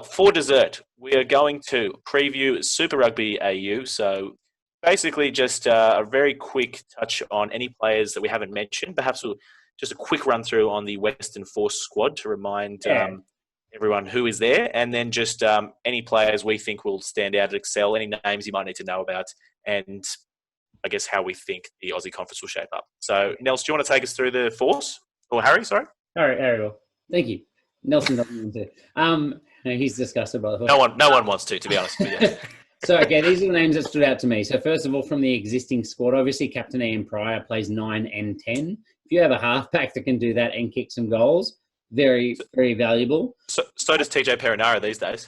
for dessert, we are going to preview Super Rugby AU. So basically just a very quick touch on any players that we haven't mentioned. Perhaps we'll just a quick run through on the Western Force squad to remind everyone who is there, and then just any players we think will stand out and excel, any names you might need to know about, and I guess how we think the Aussie Conference will shape up. So, Nels, do you want to take us through the Force? Or Harry, sorry? All right, Harry will. Thank you. Nelson doesn't want to. He's disgusted by the Force. No one wants to be honest with you. So, okay, these are the names that stood out to me. So, first of all, from the existing squad, obviously, Captain Ian Pryor plays 9 and 10. If you have a halfback that can do that and kick some goals, very, very valuable. So does TJ Perinara these days.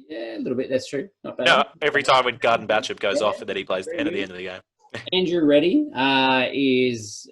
Yeah, a little bit. That's true. Not bad. Yeah, every time when Garden Batchup goes off and then he plays 10 at the end of the game. Andrew Reddy is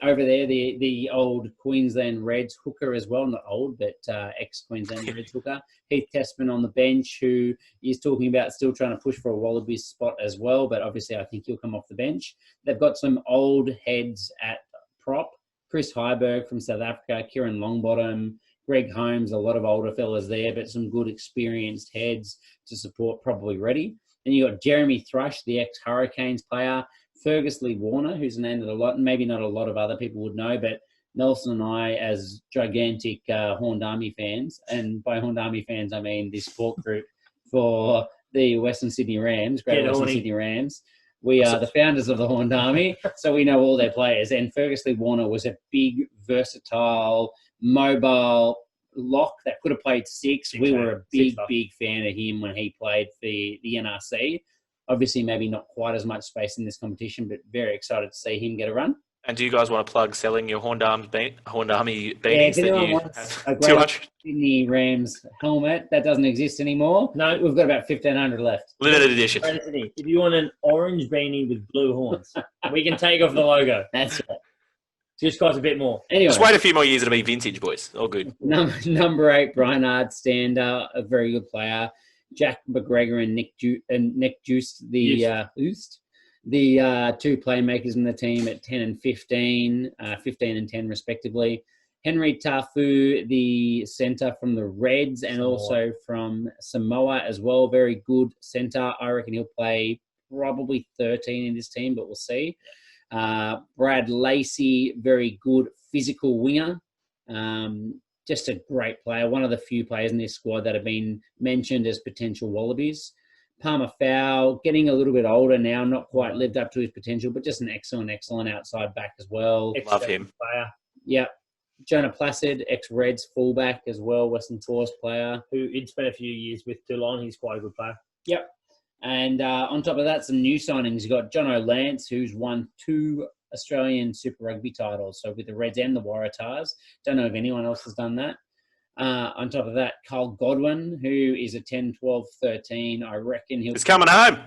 over there, the old Queensland Reds hooker as well. Not old, but ex-Queensland Reds hooker. Heath Testman on the bench, who is talking about still trying to push for a Wallabies spot as well, but obviously I think he'll come off the bench. They've got some old heads at prop. Chris Heiberg from South Africa, Kieran Longbottom, Greg Holmes, a lot of older fellas there, but some good experienced heads to support probably Reddy. Then you got Jeremy Thrush, the ex-Hurricanes player, Fergus Lee Warner, who's an end that a lot, maybe not a lot of other people would know, but Nelson and I, as gigantic Horned Army fans, and by Horned Army fans I mean the support group for the Western Sydney Rams, Great Western Sydney Rams. We are the founders of the Horned Army, so we know all their players. And Fergus Lee Warner was a big, versatile, mobile lock that could have played six. We were a big fan of him when he played for the NRC. Obviously, maybe not quite as much space in this competition, but very excited to see him get a run. And do you guys want to plug selling your Horned Army beanies that you have? A great Sydney Rams helmet that doesn't exist anymore. No, we've got about 1,500 left. Limited edition. If you want an orange beanie with blue horns, we can take off the logo. That's it. Just costs a bit more. Anyway, just wait a few more years, it'll be vintage, boys. All good. Number 8, Brian Ardstander, a very good player. Jack McGregor and Nick Juice, the two playmakers in the team at 10 and 15, 15 and 10 respectively. Henry Tafu, the centre from the Reds and also from Samoa as well. Very good centre. I reckon he'll play probably 13 in this team, but we'll see. Brad Lacey, very good physical winger. Just a great player. One of the few players in this squad that have been mentioned as potential Wallabies. Palmer Fowl, getting a little bit older now, not quite lived up to his potential, but just an excellent outside back as well. Love him. Player. Yep. Jonah Placid, ex-Reds fullback as well, Western Force player. Who he'd spent a few years with Toulon. He's quite a good player. Yep. And on top of that, some new signings. You've got Jono Lance, who's won 2 Australian Super Rugby titles, so with the Reds and the Waratahs. Don't know if anyone else has done that. On top of that, Carl Godwin, who is a 10, 12, 13. I reckon he's coming home.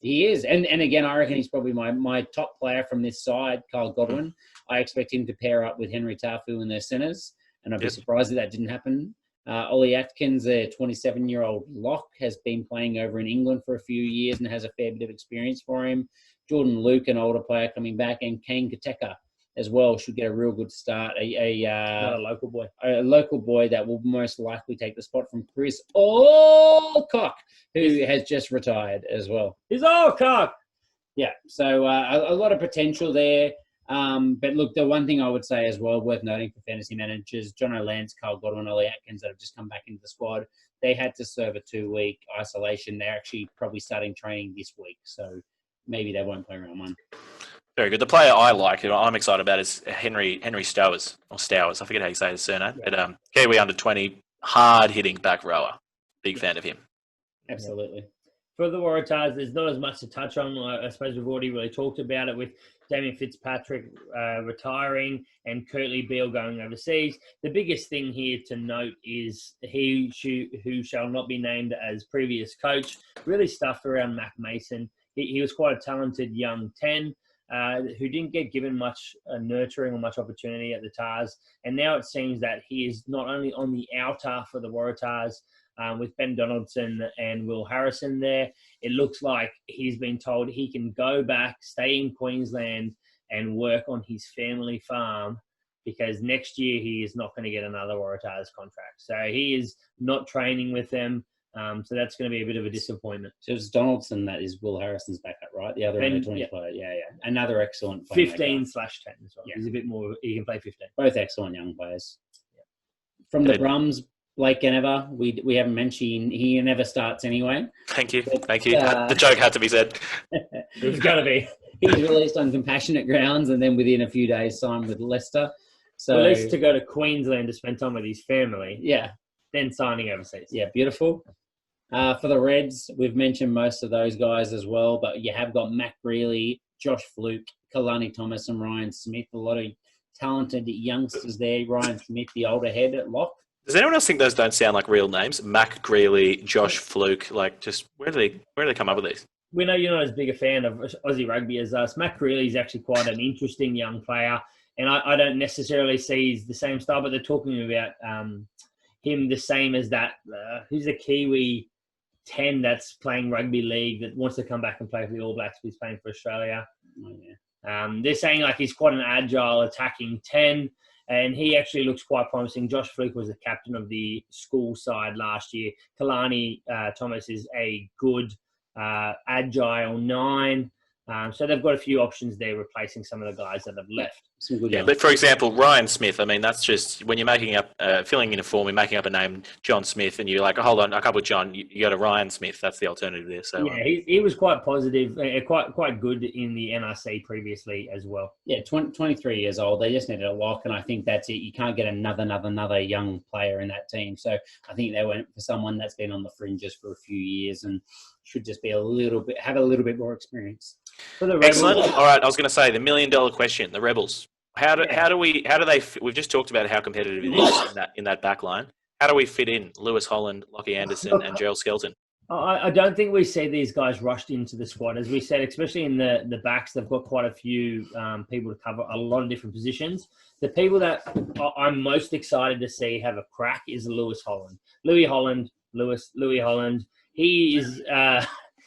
He is. And again, I reckon he's probably my top player from this side, Carl Godwin. I expect him to pair up with Henry Tafu in their centres, and I'd be surprised if that didn't happen. Ollie Atkins, a 27-year-old lock, has been playing over in England for a few years and has a fair bit of experience for him. Jordan Luke, an older player coming back, and Kane Kateka as well should get a real good start. A local boy. A local boy that will most likely take the spot from Chris Alcock, who has just retired as well. He's Alcock! Yeah, so a lot of potential there. But look, the one thing I would say as well, worth noting for fantasy managers, Jono Lance, Carl Godwin, Ollie Atkins that have just come back into the squad, they had to serve a 2-week isolation. They're actually probably starting training this week, so maybe they won't play round 1. Very good. The player I like, who I'm excited about, is Henry Stowers, or Stowers. I forget how you say his surname. Yeah. But Kiwi under 20, hard-hitting back rower. Big fan of him. Absolutely. For the Waratahs, there's not as much to touch on. I suppose we've already really talked about it with Damien Fitzpatrick retiring and Curtly Beale going overseas. The biggest thing here to note is who shall not be named as previous coach really stuffed around Mac Mason. He was quite a talented young 10 who didn't get given much nurturing or much opportunity at the Tars. And now it seems that he is not only on the outer for the Waratahs, with Ben Donaldson and Will Harrison there, it looks like he's been told he can go back, stay in Queensland and work on his family farm because next year he is not going to get another Waratahs contract. So he is not training with them. So that's going to be a bit of a disappointment. So it's Donaldson that is Will Harrison's backup, right? The other under 20 player. Yeah. Another excellent 15/10 as well. Yeah. He's a bit more, he can play 15. Both excellent young players. Yeah. From the Brums, Blake Geneva, we haven't mentioned, he never starts anyway. Thank you. The joke had to be said. It's got to be. He's released on compassionate grounds and then within a few days signed with Leicester. So at least to go to Queensland to spend time with his family. Yeah. Then signing overseas. Yeah, beautiful. For the Reds, we've mentioned most of those guys as well, but you have got Mac Greeley, Josh Fluke, Kalani Thomas and Ryan Smith. A lot of talented youngsters there. Ryan Smith, the older head at lock. Does anyone else think those don't sound like real names? Mac Greeley, Josh Fluke, like just where do they come up with these? We know you're not as big a fan of Aussie rugby as us. Mac Greeley is actually quite an interesting young player, and I don't necessarily see he's the same style, but they're talking about him the same as that. Who's the Kiwi 10 that's playing rugby league that wants to come back and play for the All Blacks, but he's playing for Australia. Oh, yeah. They're saying like he's quite an agile attacking 10, and he actually looks quite promising. Josh Fluke was the captain of the school side last year. Kalani Thomas is a good agile 9. So they've got a few options there replacing some of the guys that have left. But for example, Ryan Smith, I mean, that's just when you're making up, filling in a form, you're making up a name, John Smith, and you're like, oh, hold on, I can't put John, you got a Ryan Smith. That's the alternative there. So yeah, he was quite positive, quite good in the NRC previously as well. Yeah, 23 years old. They just needed a lock, and I think that's it. You can't get another young player in that team. So I think they went for someone that's been on the fringes for a few years and should just be have a little bit more experience. For the Rebels, excellent. All right, I was going to say the $1 million question: the Rebels. How do they? We've just talked about how competitive it is in that back line. How do we fit in Lewis Holland, Lockie Anderson, and Gerald Skelton? I don't think we see these guys rushed into the squad, as we said, especially in the backs. They've got quite a few people to cover a lot of different positions. The people that I'm most excited to see have a crack is Louis Holland. Louis Holland. He is.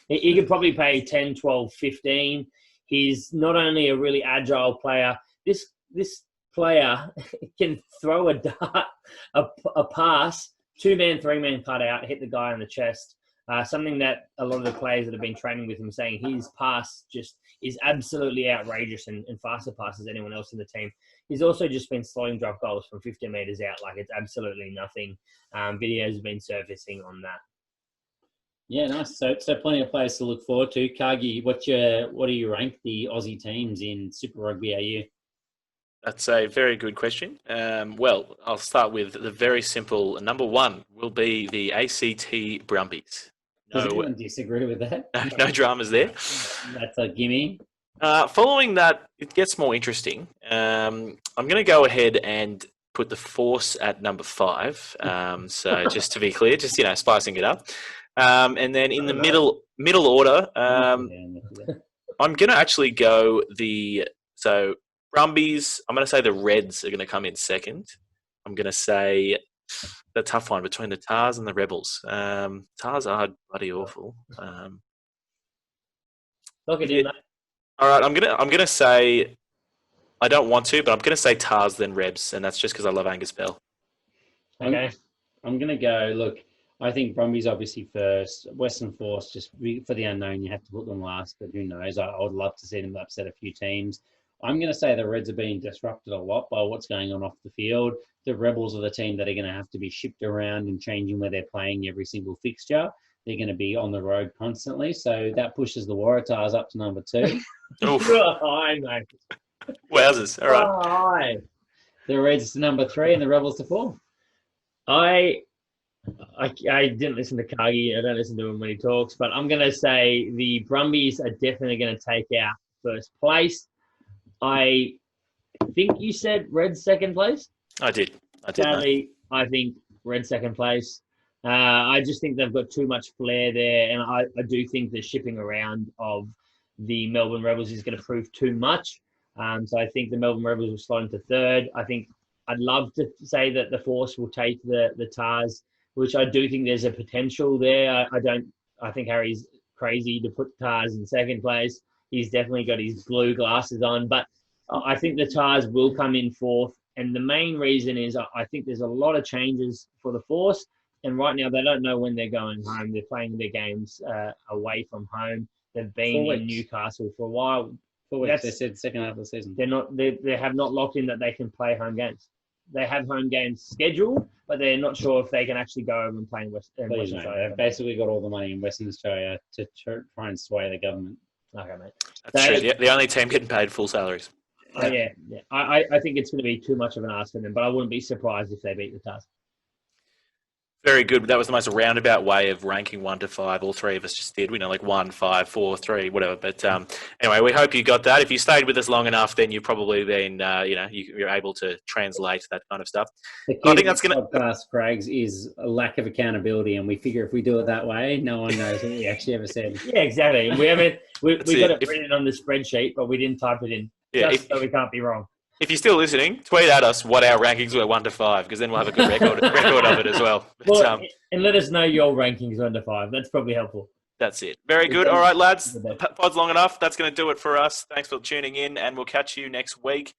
He could probably pay 10, 12, 15. He's not only a really agile player. This player can throw a dart, a pass, 2-man, 3-man cut out, hit the guy on the chest. Something that a lot of the players that have been training with him saying his pass just is absolutely outrageous and faster passes than anyone else in the team. He's also just been slowing drop goals from 50 metres out like it's absolutely nothing. Videos have been surfacing on that. Yeah, nice. So plenty of players to look forward to. Kagi, what do you rank the Aussie teams in Super Rugby AU? That's a very good question. Well, I'll start with the very simple. Number 1 will be the ACT Brumbies. Does anyone disagree with that? No dramas there. That's a gimme. Following that, it gets more interesting. I'm going to go ahead and put the Force at number 5. So just to be clear, just spicing it up. And then in the middle order, I'm going to actually go Brumbies. I'm going to say the Reds are going to come in second. I'm going to say the tough one between the Tars and the Rebels. Tars are bloody awful. Look at you, mate. All right, I'm gonna say I don't want to, but I'm gonna say Tars then Rebs, and that's just because I love Angus Bell. Okay, I'm gonna go. Look, I think Brumbies obviously first. Western Force, just for the unknown, you have to put them last, but who knows? I would love to see them upset a few teams. I'm going to say the Reds are being disrupted a lot by what's going on off the field. The Rebels are the team that are going to have to be shipped around and changing where they're playing every single fixture. They're going to be on the road constantly, so that pushes the Waratahs up to number 2. High, mate. Wowzers! All right. High. The Reds to number 3 and the Rebels to 4. I didn't listen to Kagi. I don't listen to him when he talks, but I'm going to say the Brumbies are definitely going to take out first place. I think you said Reds second place. I did. Sadly, I think Reds second place. I just think they've got too much flair there, and I do think the shipping around of the Melbourne Rebels is going to prove too much. So I think the Melbourne Rebels will slide into third. I think I'd love to say that the Force will take the Tars, which I do think there's a potential there. I think Harry's crazy to put Tars in second place. He's definitely got his blue glasses on, but I think the Tars will come in fourth, And the main reason is I think there's a lot of changes for the Force. And right now, they don't know when they're going home. They're playing their games away from home. They've been in Newcastle for a while. 4 weeks, they said second half of the season. They have not locked in that they can play home games. They have home games scheduled, but they're not sure if they can actually go over and play in Western Australia. They've basically got all the money in Western Australia to try and sway the government. Okay, mate. That's true. The only team getting paid full salaries. Yeah. I think it's going to be too much of an ask for them, but I wouldn't be surprised if they beat the Tars. Very good. That was the most roundabout way of ranking 1 to 5. All three of us just did. We know, like 1, 5, 4, 3, whatever. But anyway, we hope you got that. If you stayed with us long enough, then you've probably been, you're able to translate that kind of stuff. The key I think that's going to podcast, Craigs, is a lack of accountability, and we figure if we do it that way, no one knows what we actually ever said. Yeah, exactly. We haven't. We got it written on the spreadsheet, but we didn't type it in. Yeah, so we can't be wrong. If you're still listening, tweet at us what our rankings were 1 to 5, because then we'll have a good record of it as well. But, and let us know your rankings 1 to 5. That's probably helpful. That's it. Very good. All right, lads. Pod's long enough. That's going to do it for us. Thanks for tuning in, and we'll catch you next week.